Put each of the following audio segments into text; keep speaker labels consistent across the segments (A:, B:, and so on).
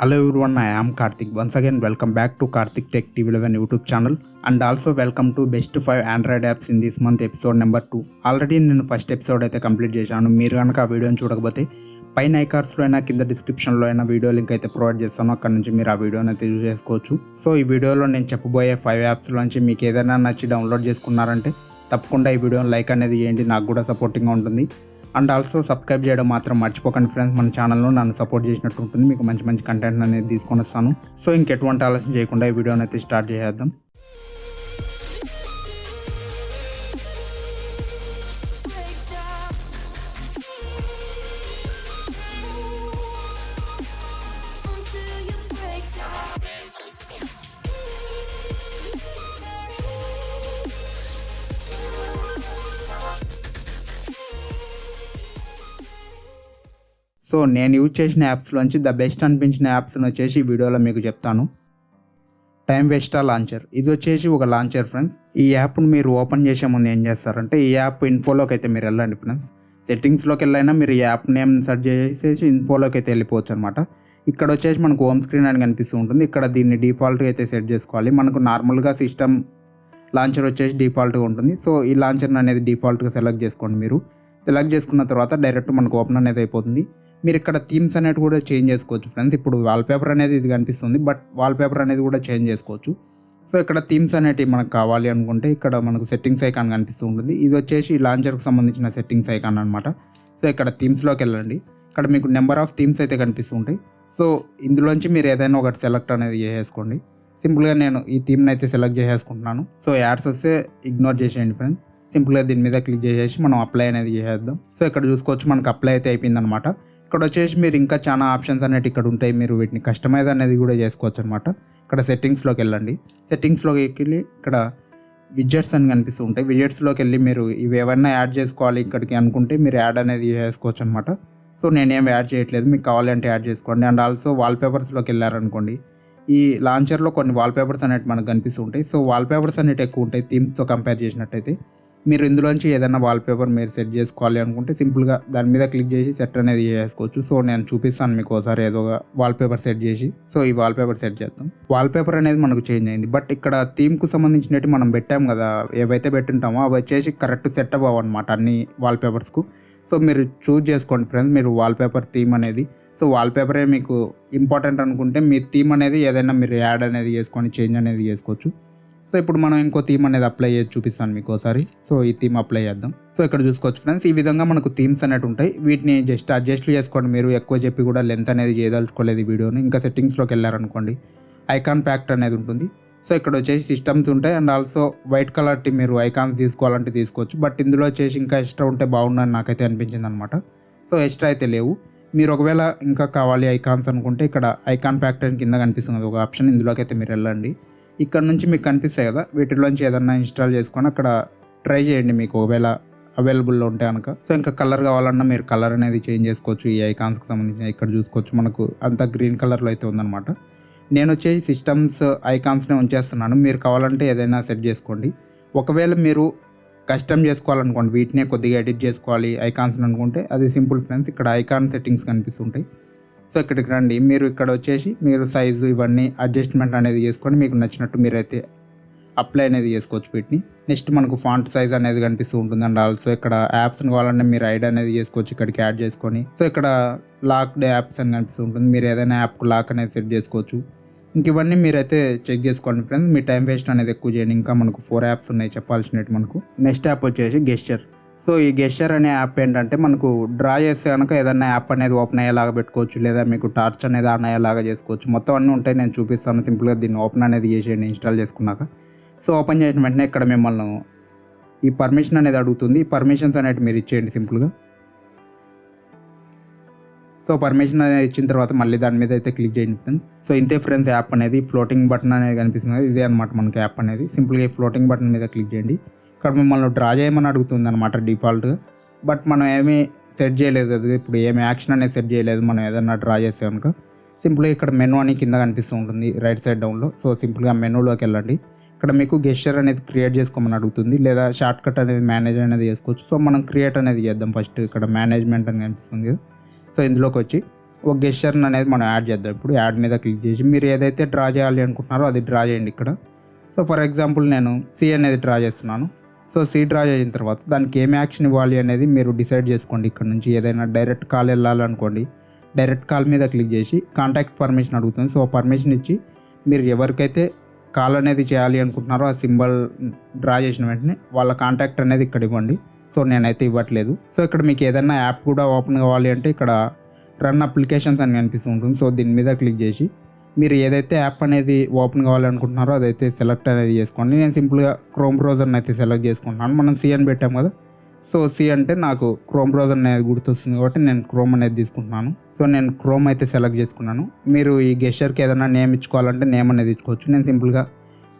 A: Hello everyone, I am Karthik. Once again, welcome back to Karthik Tech TV11 YouTube channel and also welcome to Best 5 Android apps in this month episode number 2. Already నేను first episode అయితే complete చేశాను. మీరు కనుక ఆ వీడియోని చూడకపోతే పైన ఐకార్డ్స్లో అయినా కింద డిస్క్రిప్షన్లో అయినా వీడియో లింక్ అయితే ప్రొవైడ్ చేస్తాను. అక్కడ నుంచి మీరు ఆ వీడియోని అయితే యూజ్ చేసుకోవచ్చు. సో ఈ వీడియోలో నేను చెప్పబోయే 5 యాప్స్లోంచి మీకు ఏదైనా నచ్చి డౌన్లోడ్ చేసుకున్నారంటే తప్పకుండా ఈ వీడియోని లైక్ అనేది చేయండి, నాకు కూడా సపోర్టింగ్గా ఉంటుంది. అండ్ ఆల్సో సబ్స్క్రైబ్ చేయడం మాత్రం మర్చిపోకండి ఫ్రెండ్స్. మన ఛానల్లో నన్ను సపోర్ట్ చేసినట్టు ఉంటుంది, మీకు మంచి మంచి కంటెంట్ అనేది తీసుకొని వస్తాను. సో ఇంకెటువంటి ఆలోచన చేయకుండా ఈ వీడియోని అయితే స్టార్ట్ చేసేద్దాం. సో నేను యూజ్ చేసిన యాప్స్లోంచి ద బెస్ట్ అనిపించిన యాప్స్ని వచ్చేసి ఈ వీడియోలో మీకు చెప్తాను. టైం వేస్టా లాంచర్, ఇది వచ్చేసి ఒక లాంచర్ ఫ్రెండ్స్. ఈ యాప్ను మీరు ఓపెన్ చేసే ముందు ఏం చేస్తారంటే ఈ యాప్ ఇన్ఫోలోకి అయితే మీరు వెళ్ళండి ఫ్రెండ్స్. సెట్టింగ్స్లోకి వెళ్ళైనా మీరు ఈ యాప్ నేమ్ సెర్చ్ చేసేసి ఇన్ఫోలోకి అయితే వెళ్ళిపోవచ్చు అనమాట. ఇక్కడ వచ్చేసి మనకు హోమ్ స్క్రీన్ అని కనిపిస్తూ ఉంటుంది. ఇక్కడ దీన్ని డిఫాల్ట్గా అయితే సెట్ చేసుకోవాలి. మనకు నార్మల్గా సిస్టమ్ లాంచర్ వచ్చేసి డిఫాల్ట్గా ఉంటుంది. సో ఈ లాంచర్ని అనేది డిఫాల్ట్గా సెలెక్ట్ చేసుకోండి. మీరు సెలెక్ట్ చేసుకున్న తర్వాత డైరెక్ట్ మనకు ఓపెన్ అనేది అయిపోతుంది. మీరు ఇక్కడ థీమ్స్ అనేది కూడా చేంజ్ చేసుకోవచ్చు ఫ్రెండ్స్. ఇప్పుడు వాల్పేపర్ అనేది ఇది కనిపిస్తుంది, బట్ వాల్పేపర్ అనేది కూడా చేంజ్ చేసుకోవచ్చు. సో ఇక్కడ థీమ్స్ అనేవి మనకు కావాలి అనుకుంటే ఇక్కడ మనకు సెట్టింగ్స్ ఐకాన్ కనిపిస్తూ ఉంటుంది. ఇది వచ్చేసి లాంచర్కి సంబంధించిన సెట్టింగ్స్ ఐకాన్ అనమాట. సో ఇక్కడ థీమ్స్లోకి వెళ్ళండి. ఇక్కడ మీకు నెంబర్ ఆఫ్ థీమ్స్ అయితే కనిపిస్తూ ఉంటాయి. సో ఇందులోంచి మీరు ఏదైనా ఒకటి సెలెక్ట్ అనేది చేసేసుకోండి. సింపుల్గా నేను ఈ థీమ్ని అయితే సెలెక్ట్ చేసేసుకుంటున్నాను. సో యాడ్స్ వస్తే ఇగ్నోర్ చేసేయండి ఫ్రెండ్స్. సింపుల్గా దీని మీద క్లిక్ చేసేసి మనం అప్లై అనేది చేసేద్దాం. సో ఇక్కడ చూసుకోవచ్చు మనకు అప్లై అయితే అయిపోయిందనమాట. ఇక్కడ వచ్చేసి మీరు ఇంకా చాలా ఆప్షన్స్ అనేవి ఇక్కడ ఉంటాయి, మీరు వీటిని కస్టమైజ్ అనేది కూడా చేసుకోవచ్చు అనమాట. ఇక్కడ సెట్టింగ్స్లోకి వెళ్ళండి. సెట్టింగ్స్లోకి వెళ్ళి ఇక్కడ విజెట్స్ అని కనిపిస్తూ ఉంటాయి. విజెట్స్లోకి వెళ్ళి మీరు ఇవి ఏమైనా యాడ్ చేసుకోవాలి ఇక్కడికి అనుకుంటే మీరు యాడ్ అనేది చేసుకోవచ్చు అనమాట. సో నేనేం యాడ్ చేయట్లేదు, మీకు కావాలంటే యాడ్ చేసుకోండి. అండ్ ఆల్సో వాల్పేపర్స్లోకి వెళ్ళారనుకోండి, ఈ లాంచర్లో కొన్ని వాల్పేపర్స్ అనేవి మనకు కనిపిస్తూ ఉంటాయి. సో వాల్పేపర్స్ అనేవి ఎక్కువ ఉంటాయి థీమ్స్తో కంపేర్ చేసినట్టయితే. మీరు ఇందులోంచి ఏదైనా వాల్పేపర్ మీరు సెట్ చేసుకోవాలి అనుకుంటే సింపుల్గా దాని మీద క్లిక్ చేసి సెట్ అనేది చేసుకోవచ్చు. సో నేను చూపిస్తాను మీకు ఒకసారి ఏదో వాల్పేపర్ సెట్ చేసి. సో ఈ వాల్పేపర్ సెట్ చేద్దాం. వాల్పేపర్ అనేది మనకు చేంజ్ అయింది, బట్ ఇక్కడ థీమ్కు సంబంధించినట్టు మనం పెట్టాం కదా, ఏవైతే పెట్టుంటామో అవి వచ్చేసి కరెక్ట్ సెట్ అవ్వవు అనమాట అన్ని వాల్పేపర్స్కు. సో మీరు చూజ్ చేసుకోండి ఫ్రెండ్స్, మీరు వాల్పేపర్ థీమ్ అనేది. సో వాల్పేపరే మీకు ఇంపార్టెంట్ అనుకుంటే మీ థీమ్ అనేది ఏదైనా మీరు యాడ్ అనేది చేసుకొని చేంజ్ అనేది చేసుకోవచ్చు. సో ఇప్పుడు మనం ఇంకో థీమ్ అనేది అప్లై చేసి చూపిస్తాను మీకు ఒకసారి. సో ఈ థీమ్ అప్లై చేద్దాం. సో ఇక్కడ చూసుకోవచ్చు ఫ్రెండ్స్, ఈ విధంగా మనకు థీమ్స్ అనేవి ఉంటాయి. వీటిని జస్ట్ అడ్జస్ట్ చేసుకోండి. మీరు ఎక్కువ చెప్పి కూడా లెంత్ అనేది చేయదలుచుకోలేదు ఈ వీడియోని. ఇంకా సెట్టింగ్స్లోకి వెళ్ళారనుకోండి, ఐకాన్ ప్యాక్ట్ అనేది ఉంటుంది. సో ఇక్కడ వచ్చేసి సిస్టమ్స్ ఉంటాయి. అండ్ ఆల్సో వైట్ కలర్ మీరు ఐకాన్స్ తీసుకోవాలంటే తీసుకోవచ్చు, బట్ ఇందులో వచ్చేసి ఇంకా ఎక్స్ట్రా ఉంటే బాగుందని నాకైతే అనిపించింది అనమాట. సో ఎక్స్ట్రా అయితే లేవు. మీరు ఒకవేళ ఇంకా కావాలి ఐకాన్స్ అనుకుంటే ఇక్కడ ఐకాన్ ప్యాక్ట్ అని కింద కనిపిస్తుంది ఒక ఆప్షన్, ఇందులోకి అయితే మీరు వెళ్ళండి. ఇక్కడ నుంచి మీకు కనిపిస్తాయి కదా, వీటిలోంచి ఏదన్నా ఇన్స్టాల్ చేసుకొని అక్కడ ట్రై చేయండి మీకు ఒకవేళ అవైలబుల్లో ఉంటే కనుక. సో ఇంకా కలర్ కావాలన్నా మీరు కలర్ అనేది చేంజ్ చేసుకోవచ్చు. ఈ ఐకాన్స్కి సంబంధించిన ఇక్కడ చూసుకోవచ్చు మనకు అంతా గ్రీన్ కలర్లో అయితే ఉందన్నమాట. నేను వచ్చేసి సిస్టమ్స్ ఐకాన్స్నే ఉంచేస్తున్నాను. మీరు కావాలంటే ఏదైనా సెట్ చేసుకోండి. ఒకవేళ మీరు కస్టమ్ చేసుకోవాలనుకోండి, వీటినే కొద్దిగా ఎడిట్ చేసుకోవాలి ఐకాన్స్ అనుకుంటే అది సింపుల్ ఫ్రెండ్స్. ఇక్కడ ఐకాన్ సెట్టింగ్స్ కనిపిస్తుంటాయి. సో ఇక్కడికి రండి. మీరు ఇక్కడ వచ్చేసి మీరు సైజు ఇవన్నీ అడ్జస్ట్మెంట్ అనేది చేసుకొని మీకు నచ్చినట్టు మీరైతే అప్లై అనేది చేసుకోవచ్చు వీటిని. నెక్స్ట్ మనకు ఫాంట్ సైజ్ అనేది కనిపిస్తూ ఉంటుంది. అండ్ ఆల్సో ఇక్కడ యాప్స్ని కావాలంటే మీరు ఐడి అనేది చేసుకోవచ్చు ఇక్కడికి యాడ్ చేసుకొని. సో ఇక్కడ లాక్డ్ యాప్స్ అని కనిపిస్తూ ఉంటుంది. మీరు ఏదైనా యాప్కు లాక్ అనేది సెట్ చేసుకోవచ్చు. ఇంక ఇవన్నీ మీరైతే చెక్ చేసుకోండి ఫ్రెండ్స్. మీ టైం వేస్ట్ అనేది ఎక్కువ చేయండి. ఇంకా మనకు 4 యాప్స్ ఉన్నాయి చెప్పాల్సినట్టు మనకు. నెక్స్ట్ యాప్ వచ్చేసి గెస్చర్. సో ఈ గెస్చర్ అనే యాప్ ఏంటంటే మనకు డ్రా చేస్తే కనుక ఏదైనా యాప్ అనేది ఓపెన్ అయ్యేలాగా పెట్టుకోవచ్చు, లేదా మీకు టార్చ్ అనేది ఆన్ అయ్యేలాగా చేసుకోవచ్చు. మొత్తం అన్నీ ఉంటాయి, నేను చూపిస్తాను. సింపుల్గా దీన్ని ఓపెన్ అనేది చేసేయండి ఇన్స్టాల్ చేసుకున్నాక. సో ఓపెన్ చేసిన వెంటనే ఇక్కడ మిమ్మల్ని ఈ పర్మిషన్ అనేది అడుగుతుంది. ఈ పర్మిషన్స్ అనేవి మీరు ఇచ్చేయండి సింపుల్గా. సో పర్మిషన్ అనేది ఇచ్చిన తర్వాత మళ్ళీ దాని మీద అయితే క్లిక్ చేయండి ఫ్రెండ్స్. సో ఇంతే ఫ్రెండ్స్, యాప్ అనేది ఫ్లోటింగ్ బటన్ అనేది కనిపిస్తుంది. ఇదే అనమాట మనకి యాప్ అనేది. సింపుల్గా ఈ ఫ్లోటింగ్ బటన్ మీద క్లిక్ చేయండి. ఇక్కడ మిమ్మల్ని డ్రా చేయమని అడుగుతుంది అనమాట డిఫాల్ట్గా, బట్ మనం ఏమీ సెట్ చేయలేదు. అది ఇప్పుడు ఏమి యాక్షన్ అనేది సెట్ చేయలేదు. మనం ఏదైనా డ్రా చేస్తే కనుక సింపుల్గా ఇక్కడ మెనూ అని కింద కనిపిస్తూ ఉంటుంది రైట్ సైడ్ డౌన్లో. సో సింపుల్గా మెనూలోకి వెళ్ళండి. ఇక్కడ మీకు గెస్చర్ అనేది క్రియేట్ చేసుకోమని అడుగుతుంది, లేదా షార్ట్ కట్ అనేది మేనేజ్ అనేది చేసుకోవచ్చు. సో మనం క్రియేట్ అనేది చేద్దాం ఫస్ట్. ఇక్కడ మేనేజ్మెంట్ అని కనిపిస్తుంది. సో ఇందులోకి వచ్చి ఒక గెస్చర్ని అనేది మనం యాడ్ చేద్దాం. ఇప్పుడు యాడ్ మీద క్లిక్ చేసి మీరు ఏదైతే డ్రా చేయాలి అనుకుంటున్నారో అది డ్రా చేయండి ఇక్కడ. సో ఫర్ ఎగ్జాంపుల్ నేను సి అనేది డ్రా చేస్తున్నాను. సో సి డ్రా చేసిన తర్వాత దానికి ఏం యాక్షన్ ఇవ్వాలి అనేది మీరు డిసైడ్ చేసుకోండి. ఇక్కడ నుంచి ఏదైనా డైరెక్ట్ కాల్ వెళ్ళాలనుకోండి, డైరెక్ట్ కాల్ మీద క్లిక్ చేసి కాంటాక్ట్ పర్మిషన్ అడుగుతుంది. సో పర్మిషన్ ఇచ్చి మీరు ఎవరికైతే కాల్ అనేది చేయాలి అనుకుంటున్నారో ఆ సింబల్ డ్రా చేసిన వెంటనే వాళ్ళ కాంటాక్ట్ అనేది ఇక్కడ ఇవ్వండి. సో నేనైతే ఇవ్వట్లేదు. సో ఇక్కడ మీకు ఏదైనా యాప్ కూడా ఓపెన్ కావాలి అంటే ఇక్కడ రన్ అప్లికేషన్స్ అని కనిపిస్తూ ఉంటుంది. సో దీని మీద క్లిక్ చేసి మీరు ఏదైతే యాప్ అనేది ఓపెన్ కావాలనుకుంటున్నారో అదైతే సెలెక్ట్ అనేది చేసుకోండి. నేను సింపుల్గా క్రోమ్ బ్రౌజర్ని అయితే సెలెక్ట్ చేసుకుంటున్నాను. మనం సి అని పెట్టాం కదా, సో సి అంటే నాకు క్రోమ్ బ్రౌజర్ అనేది గుర్తొస్తుంది కాబట్టి నేను క్రోమ్ అనేది తీసుకుంటున్నాను. సో నేను క్రోమ్ అయితే సెలెక్ట్ చేసుకున్నాను. మీరు ఈ గెస్చర్కి ఏదైనా నేమ్ ఇచ్చుకోవాలంటే నేమ్ అనేది ఇచ్చుకోవచ్చు. నేను సింపుల్గా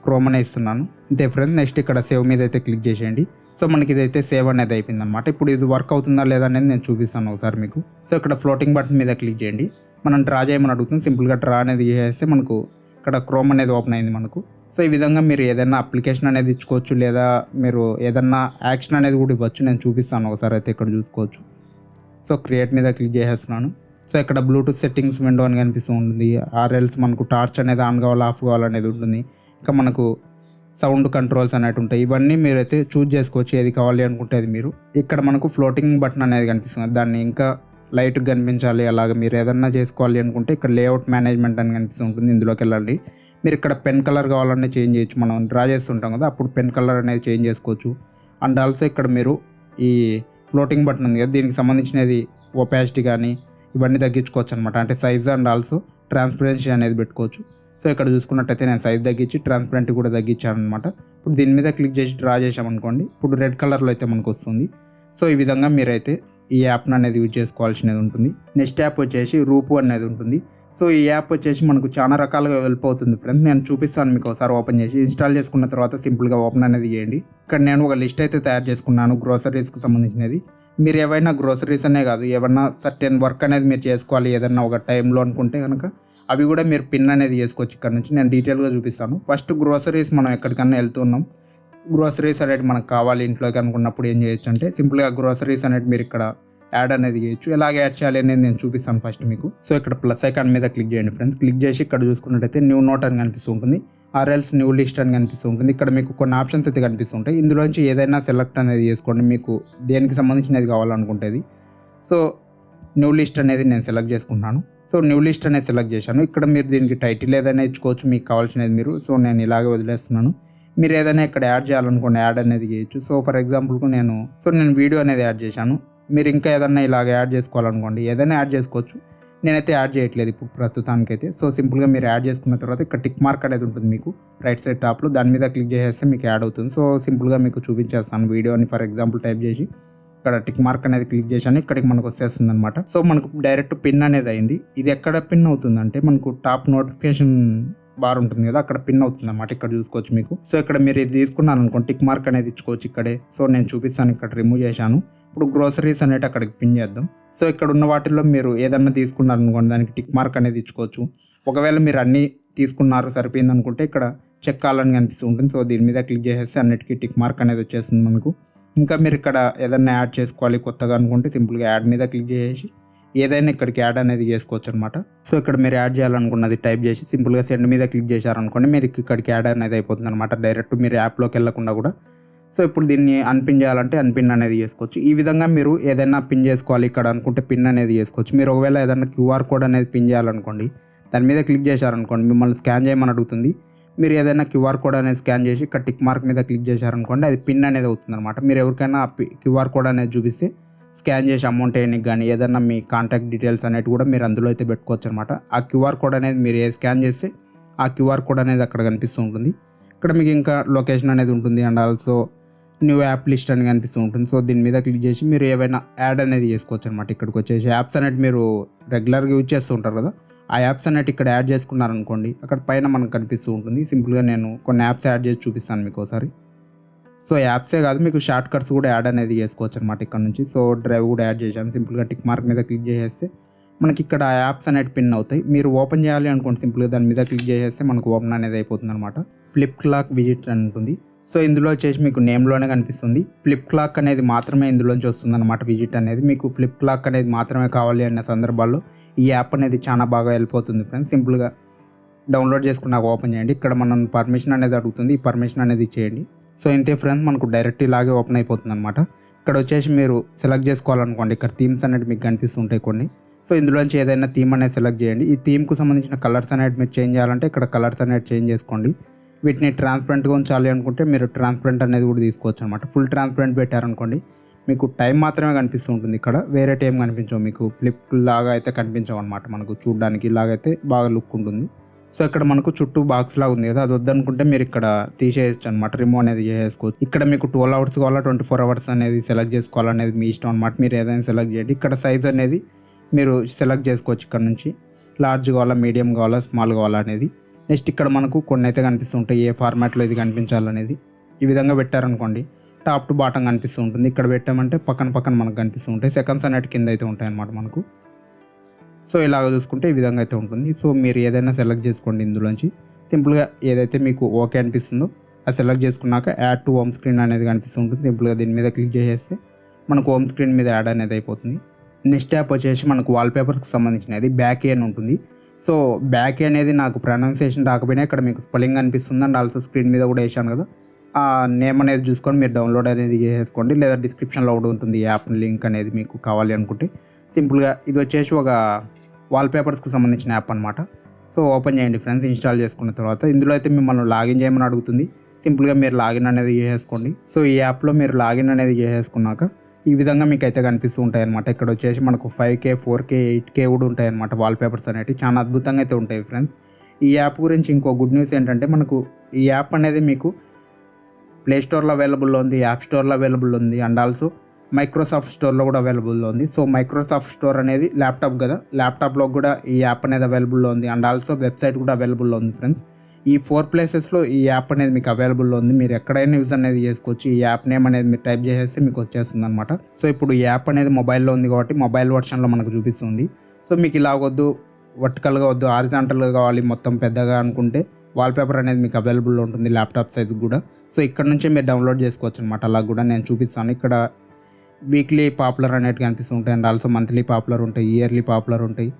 A: క్రోమ్ అనే ఇస్తున్నాను. అంతే ఫ్రెండ్స్. నెక్స్ట్ ఇక్కడ సేవ్ మీద అయితే క్లిక్ చేసేయండి. సో మనకి ఇదైతే సేవ్ అనేది అయిపోయింది అనమాట. ఇప్పుడు ఇది వర్క్ అవుతుందా లేదా అనేది నేను చూపిస్తాను ఒకసారి మీకు. సో ఇక్కడ ఫ్లోటింగ్ బటన్ మీద క్లిక్ చేయండి. మనం డ్రా చేయమని అడుగుతుంది. సింపుల్గా డ్రా అనేది చేస్తే మనకు ఇక్కడ క్రోమ్ అనేది ఓపెన్ అయింది మనకు. సో ఈ విధంగా మీరు ఏదైనా అప్లికేషన్ అనేది ఇచ్చుకోవచ్చు, లేదా మీరు ఏదన్నా యాక్షన్ అనేది కూడా ఇవ్వచ్చు. నేను చూపిస్తాను ఒకసారి అయితే ఇక్కడ చూసుకోవచ్చు. సో క్రియేట్ మీద క్లిక్ చేసేస్తున్నాను. సో ఇక్కడ బ్లూటూత్ సెట్టింగ్స్ విండో అని కనిపిస్తూ ఉంటుంది. ఆర్ఎల్స్ మనకు టార్చ్ అనేది ఆన్ కావాలి ఆఫ్ కావాలనేది ఉంటుంది. ఇంకా మనకు సౌండ్ కంట్రోల్స్ అనేవి ఉంటాయి. ఇవన్నీ మీరైతే చూజ్ చేసుకోవచ్చు ఏది కావాలి అనుకుంటే అది. మీరు ఇక్కడ మనకు ఫ్లోటింగ్ బటన్ అనేది కనిపిస్తుంది. దాన్ని ఇంకా లైట్గా కనిపించాలి, అలాగే మీరు ఏదన్నా చేసుకోవాలి అనుకుంటే ఇక్కడ లేఅవుట్ మేనేజ్మెంట్ అని కనిపిస్తూ ఉంటుంది. ఇందులోకి వెళ్ళండి. మీరు ఇక్కడ పెన్ కలర్ కావాలనే చేంజ్ చేయొచ్చు. మనం డ్రా చేస్తుంటాం కదా, అప్పుడు పెన్ కలర్ అనేది చేంజ్ చేసుకోవచ్చు. అండ్ ఆల్సో ఇక్కడ మీరు ఈ ఫ్లోటింగ్ బటన్ ఉంది కదా, దీనికి సంబంధించినది ఒపాసిటీ కానీ ఇవన్నీ తగ్గించుకోవచ్చు అనమాట. అంటే సైజ్ అండ్ ఆల్సో ట్రాన్స్పరెన్సీ అనేది పెట్టుకోవచ్చు. సో ఇక్కడ చూసుకున్నట్టయితే నేను సైజ్ తగ్గించి ట్రాన్స్పరెంట్ కూడా తగ్గించాను అనమాట. ఇప్పుడు దీని మీద క్లిక్ చేసి డ్రా చేసామనుకోండి, ఇప్పుడు రెడ్ కలర్లో అయితే మనకు వస్తుంది. సో ఈ విధంగా మీరైతే ఈ యాప్ను అనేది యూజ్ చేసుకోవాల్సినది ఉంటుంది. నెక్స్ట్ యాప్ వచ్చేసి రూపు అనేది ఉంటుంది. సో ఈ యాప్ వచ్చేసి మనకు చాలా రకాలుగా హెల్ప్ అవుతుంది ఫ్రెండ్స్. నేను చూపిస్తాను మీకు ఒకసారి ఓపెన్ చేసి. ఇన్స్టాల్ చేసుకున్న తర్వాత సింపుల్గా ఓపెన్ అనేది చేయండి. ఇక్కడ నేను ఒక లిస్ట్ అయితే తయారు చేసుకున్నాను గ్రోసరీస్కి సంబంధించినది. మీరు ఏవైనా గ్రోసరీస్ అనే కాదు, ఏమన్నా సర్టెన్ వర్క్ అనేది మీరు చేసుకోవాలి ఏదన్నా ఒక టైంలో అనుకుంటే కనుక అవి కూడా మీరు పిన్ అనేది చేసుకోవచ్చు. ఇక్కడ నుంచి నేను డీటెయిల్గా చూపిస్తాను. ఫస్ట్ గ్రోసరీస్ మనం ఎక్కడికన్నా వెళ్తున్నాం, గ్రోసరీస్ అనేది మనకు కావాలి ఇంట్లోకి అనుకున్నప్పుడు ఏం చేయొచ్చు అంటే సింపుల్గా గ్రోసరీస్ అనేది మీరు ఇక్కడ యాడ్ అనేది చేయొచ్చు. ఎలాగ యాడ్ చేయాలి అనేది నేను చూపిస్తాను ఫస్ట్ మీకు. సో ఇక్కడ ప్లస్ ఐకాన్ మీద క్లిక్ చేయండి ఫ్రెండ్స్. క్లిక్ చేసి ఇక్కడ చూసుకున్నట్టయితే న్యూ నోట్ అని కనిపిస్తూ ఉంటుంది, ఆర్ఎల్స్ న్యూ లిస్ట్ అని కనిపిస్తూ ఉంటుంది. ఇక్కడ మీకు కొన్ని ఆప్షన్స్ అయితే కనిపిస్తుంటాయి. ఇందులోంచి ఏదైనా సెలెక్ట్ అనేది చేసుకోండి మీకు దేనికి సంబంధించినది కావాలనుకుంటేది. సో న్యూ లిస్ట్ అనేది నేను సెలెక్ట్ చేసుకుంటున్నాను. సో న్యూ లిస్ట్ అనేది సెలెక్ట్ చేశాను. ఇక్కడ మీరు దీనికి టైటిల్ ఏదైనా ఇచ్చుకోవచ్చు మీకు కావాల్సినది మీరు. సో నేను ఇలాగే వదిలేస్తున్నాను. మీరు ఏదైనా ఇక్కడ యాడ్ చేయాలనుకోండి యాడ్ అనేది చేయొచ్చు. సో ఫర్ ఎగ్జాంపుల్కు నేను వీడియో అనేది యాడ్ చేశాను. మీరు ఇంకా ఏదైనా ఇలాగ యాడ్ చేసుకోవాలనుకోండి ఏదైనా యాడ్ చేసుకోవచ్చు. నేనైతే యాడ్ చేయట్లేదు ఇప్పుడు ప్రస్తుతానికైతే. సో సింపుల్గా మీరు యాడ్ చేసుకున్న తర్వాత ఇక్కడ టిక్ మార్క్ అనేది ఉంటుంది మీకు రైట్ సైడ్ టాప్లో, దాని మీద క్లిక్ చేసేస్తే మీకు యాడ్ అవుతుంది. సో సింపుల్గా మీకు చూపించేస్తాను వీడియోని. ఫర్ ఎగ్జాంపుల్ టైప్ చేసి ఇక్కడ టిక్ మార్క్ అనేది క్లిక్ చేశాను, ఇక్కడికి మనకు వచ్చేస్తుంది అనమాట. సో మనకు డైరెక్ట్ పిన్ అనేది అయింది. ఇది ఎక్కడ పిన్ అవుతుందంటే మనకు టాప్ నోటిఫికేషన్ బార్ ఉంటుంది కదా, అక్కడ పిన్ అవుతుంది అనమాట. ఇక్కడ చూసుకోవచ్చు మీకు. సో ఇక్కడ మీరు ఇది తీసుకున్నాను అనుకోండి టిక్ మార్క్ అనేది ఇచ్చుకోవచ్చు ఇక్కడే. సో నేను చూపిస్తాను, ఇక్కడ రిమూవ్ చేశాను. ఇప్పుడు గ్రోసరీస్ అనేది అక్కడికి పిన్ చేద్దాం. సో ఇక్కడ ఉన్న వాటిల్లో మీరు ఏదన్నా తీసుకున్నారు అనుకోండి దానికి టిక్ మార్క్ అనేది ఇచ్చుకోవచ్చు. ఒకవేళ మీరు అన్నీ తీసుకున్నారు సరిపోయింది అనుకుంటే ఇక్కడ చెక్ కావాలని కనిపిస్తూ ఉంటుంది. సో దీని మీద క్లిక్ చేసేస్తే అన్నిటికీ టిక్ మార్క్ అనేది వచ్చేస్తుంది మనకు. ఇంకా మీరు ఇక్కడ ఏదైనా యాడ్ చేసుకోవాలి కొత్తగా అనుకుంటే సింపుల్గా యాడ్ మీద క్లిక్ చేసి ఏదైనా ఇక్కడికి యాడ్ అనేది చేసుకోవచ్చు అనమాట. సో ఇక్కడ మీరు యాడ్ చేయాలనుకున్నది టైప్ చేసి సింపుల్గా సెండ్ మీద క్లిక్ చేశారనుకోండి మీరు ఇక్కడికి యాడ్ అనేది అయిపోతుంది అనమాట. డైరెక్ట్ మీరు యాప్లోకి వెళ్ళకుండా కూడా. సో ఇప్పుడు దీన్ని అన్పిన్ చేయాలంటే అన్పిన్ అనేది చేసుకోవచ్చు. ఈ విధంగా మీరు ఏదైనా పిన్ చేసుకోవాలి ఇక్కడ అనుకుంటే పిన్ అనేది చేసుకోవచ్చు. మీరు ఒకవేళ ఏదైనా క్యూఆర్ కోడ్ అనేది పిన్ చేయాలనుకోండి దాని మీద క్లిక్ చేశారనుకోండి మిమ్మల్ని స్కాన్ చేయమని అడుగుతుంది. మీరు ఏదైనా క్యూఆర్ కోడ్ అనేది స్కాన్ చేసి ఇక్కడ టిక్ మార్క్ మీద క్లిక్ చేశారనుకోండి అది పిన్ అనేది అవుతుంది అనమాట. మీరు ఎవరికైనా క్యూఆర్ కోడ్ అనేది చూపిస్తే స్కాన్ చేసి అమౌంట్ వేయడానికి కానీ ఏదైనా మీ కాంటాక్ట్ డీటెయిల్స్ అనేవి కూడా మీరు అందులో అయితే పెట్టుకోవచ్చు అనమాట. ఆ క్యూఆర్ కోడ్ అనేది మీరు స్కాన్ చేస్తే ఆ క్యూఆర్ కోడ్ అనేది అక్కడ కనిపిస్తూ ఉంటుంది. ఇక్కడ మీకు ఇంకా లొకేషన్ అనేది ఉంటుంది and also new app list అని కనిపిస్తూ ఉంటుంది. సో దీని మీద క్లిక్ చేసి మీరు ఏవైనా యాడ్ అనేది చేసుకోవచ్చు అనమాట. ఇక్కడికి వచ్చేసి యాప్స్ అనేది మీరు రెగ్యులర్గా యూజ్ చేస్తూ ఉంటారు కదా, ఆ యాప్స్ అనేవి ఇక్కడ యాడ్ చేసుకున్నారనుకోండి అక్కడ పైన మనకు కనిపిస్తూ ఉంటుంది. సింపుల్గా నేను కొన్ని యాప్స్ యాడ్ చేసి చూపిస్తాను మీకు ఒకసారి. సో యాప్సే కాదు మీకు షార్ట్ కట్స్ కూడా యాడ్ అనేది చేసుకోవచ్చు అనమాట ఇక్కడ నుంచి. సో డ్రైవ్ కూడా యాడ్ చేశాను. సింపుల్గా టిక్ మార్క్ మీద క్లిక్ చేసేస్తే మనకి ఇక్కడ ఆ యాప్స్ అనేవి పిన్ అవుతాయి. మీరు ఓపెన్ చేయాలి అనుకోండి సింపుల్గా దాని మీద క్లిక్ చేసేస్తే మనకు ఓపెన్ అనేది అయిపోతుంది అనమాట. ఫ్లిప్ క్లాక్ విజిట్ అని ఉంటుంది. సో ఇందులో వచ్చేసి మీకు నేమ్లోనే కనిపిస్తుంది. ఫ్లిప్ క్లాక్ అనేది మాత్రమే ఇందులోంచి వస్తుంది అనమాట. విజిట్ అనేది మీకు ఫ్లిప్ క్లాక్ అనేది మాత్రమే కావాలి అన్న సందర్భాల్లో ఈ యాప్ అనేది చాలా బాగా వెళ్ళిపోతుంది ఫ్రెండ్స్. సింపుల్గా డౌన్లోడ్ చేసుకున్నాక ఓపెన్ చేయండి. ఇక్కడ మనం పర్మిషన్ అనేది అడుగుతుంది, ఈ పర్మిషన్ అనేది ఇచ్చేయండి. సో ఇంతే ఫ్రెండ్స్, మనకు డైరెక్ట్ ఇలాగే ఓపెన్ అయిపోతుంది అనమాట. ఇక్కడ వచ్చేసి మీరు సెలెక్ట్ చేసుకోవాలనుకోండి, ఇక్కడ థీమ్స్ అనేది మీకు కనిపిస్తుంటాయి కొన్ని. సో ఇందులోంచి ఏదైనా థీమ్ అనేది సెలెక్ట్ చేయండి. ఈ థీమ్కు సంబంధించిన కలర్స్ అనేది మీరు చేంజ్ చేయాలంటే ఇక్కడ కలర్స్ అనేది చేంజ్ చేసుకోండి. వీటిని ట్రాన్స్పరెంట్గా ఉంచాలి అనుకుంటే మీరు ట్రాన్స్పరెంట్ అనేది కూడా తీసుకోవచ్చు అనమాట. ఫుల్ ట్రాన్స్పరెంట్ పెట్టారనుకోండి మీకు టైం మాత్రమే కనిపిస్తూ ఉంటుంది. ఇక్కడ వేరే టైం కనిపించవు, మీకు ఫ్లిప్ లాగా అయితే కనిపించవు అనమాట. మనకు చూడడానికి ఇలాగైతే బాగా లుక్ ఉంటుంది. సో ఇక్కడ మనకు చుట్టూ బాక్స్ లాగా ఉంది కదా, అది వద్దనుకుంటే మీరు ఇక్కడ తీసేయచ్చు అనమాట. రిమూవ్ అనేది చేసుకోవచ్చు. ఇక్కడ మీకు 12 అవర్స్ కావాలా 24 అవర్స్ అనేది సెలెక్ట్ చేసుకోవాలనేది మీ ఇష్టం అనమాట. మీరు ఏదైనా సెలెక్ట్ చేయండి. ఇక్కడ సైజ్ అనేది మీరు సెలెక్ట్ చేసుకోవచ్చు. ఇక్కడ నుంచి లార్జ్ కావాలా, మీడియం కావాలా, స్మాల్ కావాలా అనేది. నెక్స్ట్ ఇక్కడ మనకు కొన్ని అయితే కనిపిస్తుంటాయి, ఏ ఫార్మాట్లో ఇది కనిపించాలనేది. ఈ విధంగా పెట్టారనుకోండి టాప్ టు బాటం కనిపిస్తూ ఉంటుంది. ఇక్కడ పెట్టామంటే పక్కన మనకు కనిపిస్తూ ఉంటాయి. సెకండ్స్ అనేటి కింద అయితే ఉంటాయి అన్నమాట మనకు. సో ఇలాగ చూసుకుంటే ఈ విధంగా అయితే ఉంటుంది. సో మీరు ఏదైనా సెలెక్ట్ చేసుకోండి. ఇందులోంచి సింపుల్గా ఏదైతే మీకు ఓకే అనిపిస్తుందో అది సెలెక్ట్ చేసుకున్నాక యాడ్ టు హోమ్ స్క్రీన్ అనేది కనిపిస్తుంటుంది. సింపుల్గా దీని మీద క్లిక్ చేసేస్తే మనకు హోమ్ స్క్రీన్ మీద యాడ్ అనేది అయిపోతుంది. నెక్స్ట్ యాప్ వచ్చేసి మనకు వాల్పేపర్స్కి సంబంధించినది బ్యాక్ అని ఉంటుంది. సో బ్యాక్ అనేది నాకు ప్రొనౌన్సియేషన్ రాకపోయినా ఇక్కడ మీకు స్పెల్లింగ్ కనిపిస్తుంది అండ్ ఆల్సో స్క్రీన్ మీద కూడా వేసాను కదా, ఆ నేమ్ అనేది చూసుకొని మీరు డౌన్లోడ్ అనేది చేసుకోండి. లేదా డిస్క్రిప్షన్లో కూడా ఉంటుంది యాప్ లింక్ అనేది మీకు కావాలి అనుకుంటే. సింపుల్గా ఇది వచ్చేసి ఒక వాల్పేపర్స్కి సంబంధించిన యాప్ అనమాట. సో ఓపెన్ చేయండి ఫ్రెండ్స్. ఇన్స్టాల్ చేసుకున్న తర్వాత ఇందులో అయితే మిమ్మల్ని లాగిన్ చేయమని అడుగుతుంది. సింపుల్గా మీరు లాగిన్ అనేది చేసేసుకోండి. సో ఈ యాప్లో మీరు లాగిన్ అనేది చేసేసుకున్నాక ఈ విధంగా మీకు అయితే కనిపిస్తూ ఉంటాయి అనమాట. ఇక్కడ వచ్చేసి మనకు 5K 4K 8K కూడా ఉంటాయి అనమాట వాల్పేపర్స్ అనేవి. చాలా అద్భుతంగా అయితే ఉంటాయి ఫ్రెండ్స్. ఈ యాప్ గురించి ఇంకో గుడ్ న్యూస్ ఏంటంటే మనకు ఈ యాప్ అనేది మీకు ప్లే స్టోర్లో అవైలబుల్లో ఉంది, యాప్ స్టోర్లో అవైలబుల్ ఉంది అండ్ ఆల్సో మైక్రోసాఫ్ట్ స్టోర్లో కూడా అవైలబుల్లో ఉంది. సో మైక్రోసాఫ్ట్ స్టోర్ అనేది ల్యాప్టాప్ కదా, ల్యాప్టాప్లో కూడా ఈ యాప్ అనేది అవైలబుల్లో ఉంది అండ్ ఆల్సో వెబ్సైట్ కూడా అవైలబుల్లో ఉంది ఫ్రెండ్స్. ఈ 4 ప్లేసెస్లో ఈ యాప్ అనేది మీకు అవైలబుల్లో ఉంది. మీరు ఎక్కడైనా యూజ్ అనేది చేసుకోవచ్చు. ఈ యాప్ నేమ్ అనేది మీరు టైప్ చేసేస్తే మీకు వచ్చేస్తుంది అనమాట. సో ఇప్పుడు ఈ యాప్ అనేది మొబైల్లో ఉంది కాబట్టి మొబైల్ వర్షన్లో మనకు చూపిస్తుంది. సో మీకు ఇలా వద్దు, వర్టికల్గా వద్దు, హారిజాంటల్గా కావాలి, మొత్తం పెద్దగా అనుకుంటే వాల్పేపర్ అనేది మీకు అవైలబుల్లో ఉంటుంది ల్యాప్టాప్ సైజ్ కూడా. సో ఇక్కడ నుంచే మీరు డౌన్లోడ్ చేసుకోవచ్చు అనమాట. అలా కూడా నేను చూపిస్తాను. ఇక్కడ వీక్లీ పాపులర్ అనేవి కనిపిస్తుంటాయి అండ్ ఆల్సో మంత్లీ పాపులర్ ఉంటాయి, ఇయర్లీ పాపులర్ ఉంటాయి,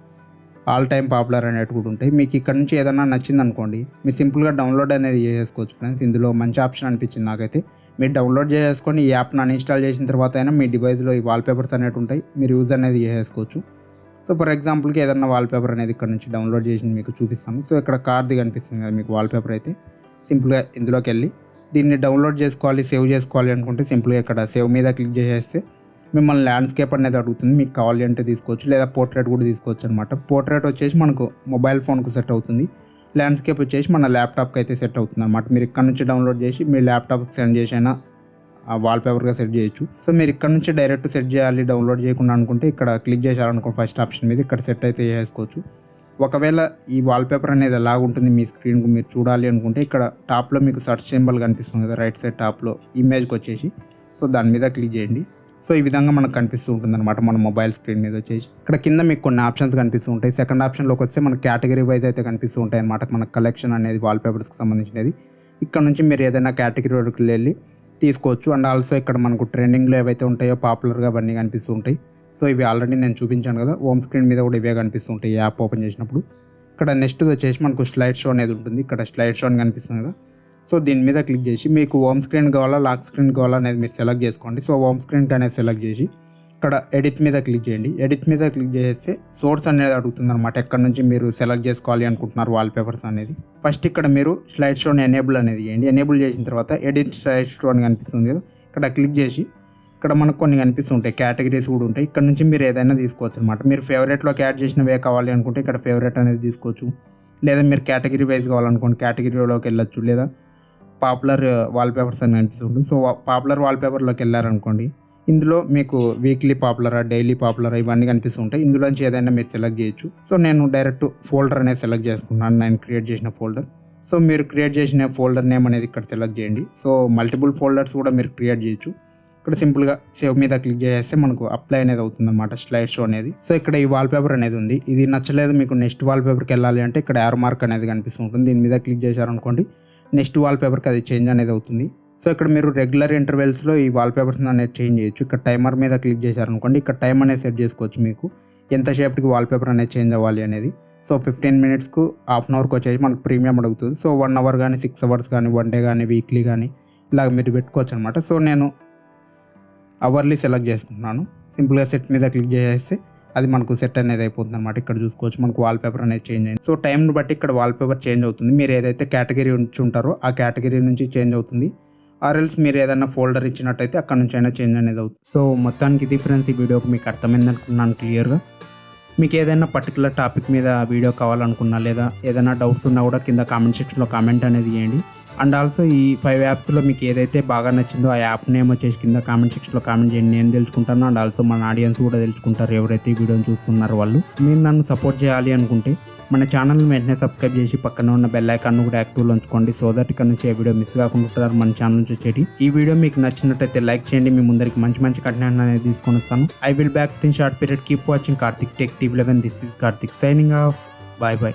A: ఆల్ టైమ్ పాపులర్ అనేవి కూడా ఉంటాయి. మీకు ఇక్కడ నుంచి ఏదైనా నచ్చింది అనుకోండి మీరు సింపుల్గా డౌన్లోడ్ అనేది చేసుకోవచ్చు ఫ్రెండ్స్. ఇందులో మంచి ఆప్షన్ అనిపించింది నాకైతే. మీరు డౌన్లోడ్ చేసుకొని ఈ యాప్ని అన్ఇన్స్టాల్ చేసిన తర్వాత అయినా మీ డివైస్లో ఈ వాల్పేపర్స్ అనేవి ఉంటాయి, మీరు యూజ్ అనేది చేసుకోవచ్చు. సో ఫర్ ఎగ్జాంపుల్కి ఏదైనా వాల్పేపర్ అనేది ఇక్కడ నుంచి డౌన్లోడ్ చేసి మీకు చూపిస్తాను. సో ఇక్కడ కార్ది కనిపిస్తుంది కదా మీకు వాల్పేపర్ అయితే. సింపుల్గా ఇందులోకి వెళ్ళి దీన్ని డౌన్లోడ్ చేసుకోవాలి, సేవ్ చేసుకోవాలి అనుకుంటే సింపుల్గా ఇక్కడ సేవ్ మీద క్లిక్ చేసేస్తే మిమ్మల్ని ల్యాండ్స్కేప్ అనేది అడుగుతుంది. మీకు కావాలి అంటే తీసుకోవచ్చు, లేదా పోర్ట్రేట్ కూడా తీసుకోవచ్చు అనమాట. పోర్ట్రేట్ వచ్చేసి మనకు మొబైల్ ఫోన్కు సెట్ అవుతుంది, ల్యాండ్స్కేప్ వచ్చేసి మన ల్యాప్టాప్కి అయితే సెట్ అవుతుంది అనమాట. మీరు ఇక్కడ నుంచి డౌన్లోడ్ చేసి మీ ల్యాప్టాప్కి సెండ్ చేసైనా వాల్పేపర్గా సెట్ చేయొచ్చు. సో మీరు ఇక్కడ నుంచి డైరెక్ట్ సెట్ చేయాలి డౌన్లోడ్ చేయకుండా అనుకుంటే ఇక్కడ క్లిక్ చేశారనుకో ఫస్ట్ ఆప్షన్ మీద ఇక్కడ సెట్ అయితే చేసుకోవచ్చు. ఒకవేళ ఈ వాల్పేపర్ అనేది ఎలా ఉంటుంది మీ స్క్రీన్కు మీరు చూడాలి అనుకుంటే ఇక్కడ టాప్లో మీకు సర్చ్ సింబల్ కనిపిస్తుంది కదా, రైట్ సైడ్ టాప్లో ఇమేజ్కి వచ్చేసి సో దాని మీద క్లిక్ చేయండి. సో ఈ విధంగా మనకు కనిపిస్తూ ఉంటుంది అనమాట మన మొబైల్ స్క్రీన్ మీద వచ్చేసి. ఇక్కడ కింద మీకు కొన్ని ఆప్షన్స్ కనిపిస్తూ ఉంటాయి. సెకండ్ ఆప్షన్లోకి వస్తే మనకు కేటగిరీ వైజ్ అయితే కనిపిస్తూ ఉంటాయి అనమాట. మన కలెక్షన్ అనేది వాల్పేపర్స్కి సంబంధించినది. ఇక్కడ నుంచి మీరు ఏదైనా కేటగిరీ వరకు వెళ్ళి తీసుకోవచ్చు అండ్ ఆల్సో ఇక్కడ మనకు ట్రెండింగ్లో ఏవైతే ఉంటాయో పాపులర్గా అవన్నీ కనిపిస్తూ ఉంటాయి. సో ఇవి ఆల్రెడీ నేను చూపించాను కదా, హోమ్ స్క్రీన్ మీద కూడా ఇవే కనిపిస్తూ ఉంటాయి యాప్ ఓపెన్ చేసినప్పుడు. ఇక్కడ నెక్స్ట్ వచ్చేసి మనకు స్లైడ్ షో అనేది ఉంటుంది. ఇక్కడ స్లైడ్ షో అని కనిపిస్తుంది కదా, సో దీని మీద క్లిక్ చేసి మీకు హోమ్ స్క్రీన్ కావాలా లాక్ స్క్రీన్ కావాలా అనేది మీరు సెలెక్ట్ చేసుకోండి. సో హోమ్ స్క్రీన్ అనేది సెలెక్ట్ చేసి ఇక్కడ ఎడిట్ మీద క్లిక్ చేయండి. ఎడిట్ మీద క్లిక్ చేస్తే సోర్స్ అనేది అడుగుతుంది అనమాట, ఎక్కడ నుంచి మీరు సెలెక్ట్ చేసుకోవాలి అనుకుంటున్నారు వాల్పేపర్స్ అనేది. ఫస్ట్ ఇక్కడ మీరు స్లైడ్ షోని ఎనేబుల్ అనేది చేయండి. ఎనేబుల్ చేసిన తర్వాత ఎడిట్ స్లైడ్ షో అని కనిపిస్తుంది కదా, ఇక్కడ క్లిక్ చేసి ఇక్కడ మనకు కొన్ని కనిపిస్తుంటాయి, కేటగిరీస్ కూడా ఉంటాయి. ఇక్కడ నుంచి మీరు ఏదైనా తీసుకోవచ్చు అనమాట. మీరు ఫేవరెట్లోకి యాడ్ చేసినవే కావాలి అనుకుంటే ఇక్కడ ఫేవరెట్ అనేది తీసుకోవచ్చు, లేదా మీరు కేటగిరీ వైజ్ కావాలనుకోండి కేటగిరీలోకి వెళ్ళొచ్చు, లేదా పాపులర్ వాల్పేపర్స్ అని కనిపిస్తుంది. సో పాపులర్ వాల్పేపర్లోకి వెళ్ళారనుకోండి ఇందులో మీకు వీక్లీ పాపులరా డైలీ పాపులరా ఇవన్నీ కనిపిస్తుంటాయి. ఇందులోంచి ఏదైనా మీరు సెలెక్ట్ చేయొచ్చు. సో నేను డైరెక్ట్ ఫోల్డర్ అనేది సెలెక్ట్ చేసుకున్నాను, నేను క్రియేట్ చేసిన ఫోల్డర్. సో మీరు క్రియేట్ చేసిన ఫోల్డర్ నేమ్ అనేది ఇక్కడ సెలెక్ట్ చేయండి. సో మల్టిపుల్ ఫోల్డర్స్ కూడా మీరు క్రియేట్ చేయొచ్చు. ఇక్కడ సింపుల్గా సేవ్ మీద క్లిక్ చేస్తే మనకు అప్లై అనేది అవుతుంది అనమాట స్లైడ్ షో అనేది. సో ఇక్కడ ఈ వాల్పేపర్ అనేది ఉంది, ఇది నచ్చలేదు మీకు నెక్స్ట్ వాల్పేపర్కి వెళ్ళాలి అంటే ఇక్కడ యారో మార్క్ అనేది కనిపిస్తుంటుంది. దీని మీద క్లిక్ చేశారనుకోండి నెక్స్ట్ వాల్పేపర్కి అది చేంజ్ అనేది అవుతుంది. సో ఇక్కడ మీరు రెగ్యులర్ ఇంటర్వెల్స్లో ఈ వాల్పేపర్స్ అనేది చేంజ్ చేయొచ్చు. ఇక్కడ టైమర్ మీద క్లిక్ చేశారనుకోండి, ఇక్కడ టైం అనేది సెట్ చేసుకోవచ్చు మీకు ఎంతసేపటికి వాల్పేపర్ అనేది చేంజ్ అవ్వాలి అనేది. సో 15 మినిట్స్కు హాఫ్ అన్ అవర్కి వచ్చేసి మనకు ప్రీమియం అడుగుతుంది. సో 1 అవర్ కానీ 6 అవర్స్ కానీ 1 డే కానీ వీక్లీ కానీ ఇలాగ మీరు పెట్టుకోవచ్చు అనమాట. సో నేను అవర్లీ సెలెక్ట్ చేసుకుంటున్నాను. సింపుల్గా సెట్ మీద క్లిక్ చేసేస్తే అది మనకు సెట్ అనేది అయిపోతుంది అనమాట. ఇక్కడ చూసుకోవచ్చు మనకు వాల్పేపర్ అనేది చేంజ్ అయింది. సో టైంని బట్టి ఇక్కడ వాల్పేపర్ చేంజ్ అవుతుంది. మీరు ఏదైతే కేటగిరీ ఉంచి ఉంటారో ఆ కేటగిరీ నుంచి చేంజ్ అవుతుంది. ఆర్ఎల్స్ మీరు ఏదైనా ఫోల్డర్ ఇచ్చినట్టయితే అక్కడ నుంచి అయినా చేంజ్ అనేది అవుతుంది. సో మొత్తానికి ఇది ఫ్రెండ్స్, ఈ వీడియోకి మీకు అర్థమైంది అనుకున్నాను క్లియర్గా. మీకు ఏదైనా పర్టికులర్ టాపిక్ మీద వీడియో కావాలనుకున్నా లేదా ఏదైనా డౌట్స్ ఉన్నా కూడా కింద కామెంట్ సెక్షన్లో కామెంట్ అనేది చేయండి. అండ్ ఆల్సో ఈ 5 యాప్స్లో మీకు ఏదైతే బాగా నచ్చిందో ఆ యాప్ నేమ్ వచ్చేసి కింద కామెంట్ సెక్షన్లో కామెంట్ చేయండి. నేను తెలుసుకుంటాను, అండ్ ఆల్సో మన ఆడియన్స్ కూడా తెలుసుకుంటారు ఎవరైతే ఈ వీడియోని చూస్తున్నారో వాళ్ళు. మీరు నన్ను సపోర్ట్ చేయాలి అనుకుంటే మన ఛానల్ని వెంటనే సబ్స్క్రైబ్ చేసి పక్కన ఉన్న బెల్ ఐకాన్ను కూడా యాక్టివ్లో ఉంచుకోండి. సో దట్ ఇక్కడ నుంచి ఏ వీడియో మిస్ కాకుండా ఉంటారు మన ఛానల్ నుంచి వచ్చేటి. ఈ వీడియో మీకు నచ్చినట్టయితే లైక్ చేయండి. మీ ముందరికి మంచి కంటెంట్ అనేది తీసుకొని వస్తాను. I will back in short period. Keep watching Karthik tech TV 11. This is Karthik signing off. Bye.